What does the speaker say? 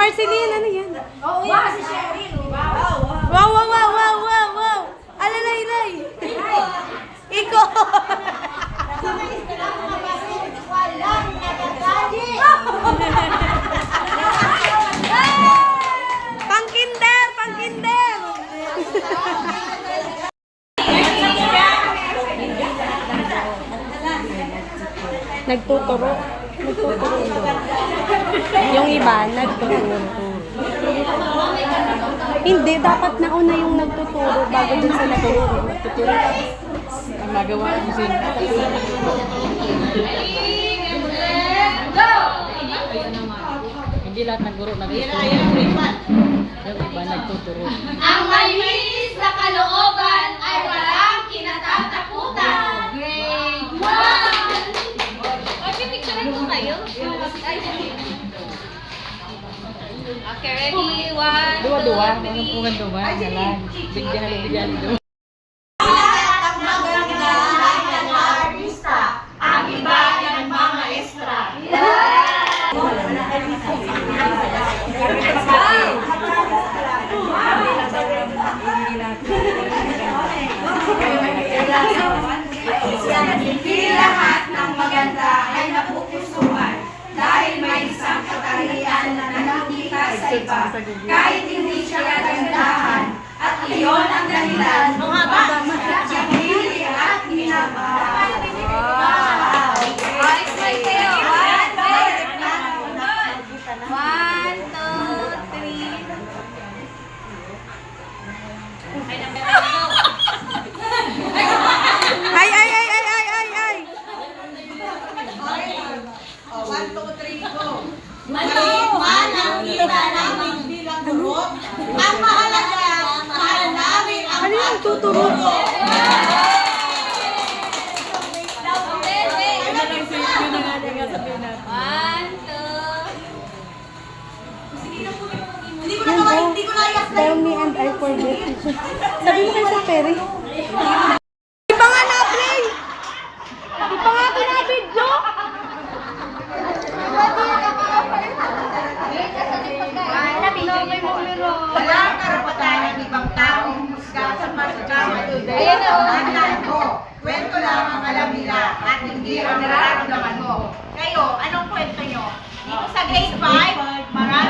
Marceline, ano yan? Oo, yan si Sheryl. Wow. Wow, wow, wow, wow, wow, wow. Alalay-lay. Iko. Walang nagagalit. Pangkinder, pangkinder. Nagtuturo. Nagtuturo. Yung iba, nagtuturo. Hindi, dapat nauna yung nagtuturo bago dun sa nagtuturo. Nagtuturo. Ang nagawa mo sila. Hindi lahat ng guro nagtuturo. Yung iba nagtuturo. Ang malinis na kalooban ay walang kinatatakutan. Grade 1! Okay, picture ko kayo. Okay, ready? 1, Dua-dua. Anong pungan dua? Jalan. Bigyan na bigyan dua. Ang maganda ay ng artista. Ang iba ay ng mga estra. Hindi lahat ng maganda ay napupusuan dahil may isang katarian na nakikita sa iba kahit hindi siya kagandahan at iyon ang dahilan para siya pinili at minamahal. Wow! Guys, may kayo. 1, 2, 3. Ay, ay, ay, ay, ay, ay, ay. 1, 2, 3, go! Maliit man ang kita namin bilang guro, ang mahalaga, mahal namin ang Ano yung tuturo? Hindi ko naiyak na Tell me and I forget. Sabi mo kay Sir Perry. Di pa nga na-play! Di pa nga pinabidyo! Wala ang karapatan ng ibang taong husga sa pagkakamatuloy mo. Kwento lang ang alam nila at hindi ang nararamdaman mo. Kayo, anong kwento nyo? Dito sa grade 5, marami